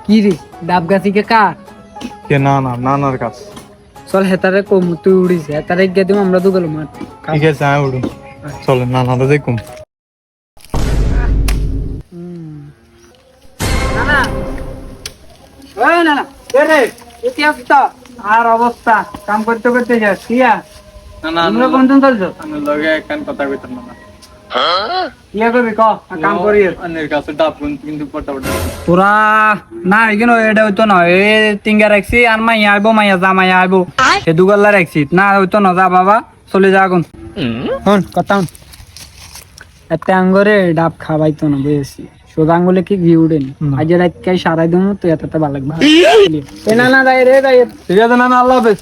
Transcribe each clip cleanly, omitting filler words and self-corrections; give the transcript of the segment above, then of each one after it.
কি রে ডাব গাছি কে কার কে না না নানার কাছ চল হেতারে কম তুই উড়িস হেতারে গিয়ে দিব আমরা তো গেল মাঠ ঠিক আছে আমি উঠুন চলো নানাটা দেখুন নানা ওই নানা কে রে এটি অবস্থা আর অবস্থা কাম করতে করতে যাস কিয়া না তোমরা কোন দিন চলছো আমি লগে একখান কথা কইতাম না কিয়া করবি ক কাম করি আনের কাছে ডাব কিন্তু পটাপটা তোরা না এখানে এটা হইতো না এ তিঙ্গা রাখছি আর মাইয়া আইবো মাইয়া যা মাইয়া আইবো সে দুগল্লা রাখছি না হইতো না যা বাবা চলে যা আগুন হন কথা হন একটা আঙ্গরে ডাব খাওয়াইতো না বুঝেছি সোজা আঙ্গুলে কি ঘি উড়েনি আজ রাতকে সারাই দেবো তো এতটা ভালো লাগবে না না যাই রে যাই ঠিক আছে না আল্লাহ হাফেজ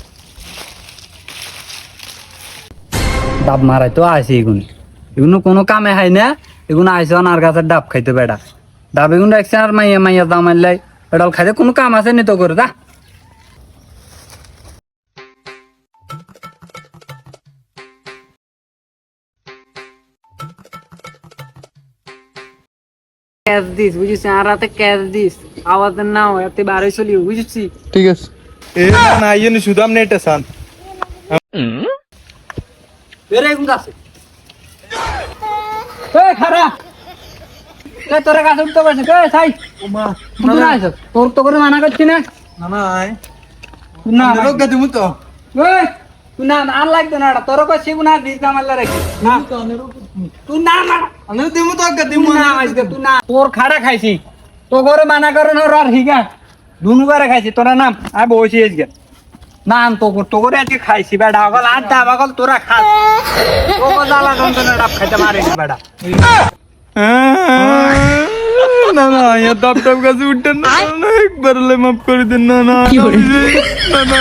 ডাব মারাই তো আসি এগুলো এগুলো কোনো কামে হয় না এগুলো আইসে আর গাছের ডাব খাইতে বেড়া ডাব এগুলো রাখছে আর মাইয়া মাইয়া দাম মারলাই এটাল খাইতে কোনো কাম আছে নি তো করে দা ক্যাশ দিস বুঝিস আর রাতে ক্যাশ দিস আওয়াজ না হয় এতে বাড়ি চলি বুঝছি ঠিক আছে এ না আইনি শুধু আমনে এটা সান বেরে কোন গাছে এই খারা এ তোরা গাছ উঠতে পারছিস এ ছাই ওমা তুই না আইছ তোর তো করে মানা করছি না না না আই তুই না লোক গাদি মুতো এই তুই না আর লাগতো না তোর কই শিবনা দিস কামাল্লা রাখি না তুই না না আমি দিমু তো গাদি তুই না আইছ তুই না তোর খাড়া খাইছি তো করে মানা করে না আর হিগা দুনু করে খাইছি তোরা নাম আই বসি আজকে না তো করে আজকে খাইছি বেটা আগল আর দা আগল তোরা খা তো জ্বালা যন্ত্রণা ডাব খাইতে মারিনি বেটা না না ইয়া ডাব ডাব গাছে উঠতেন না একবার মাফ করে দেন না না না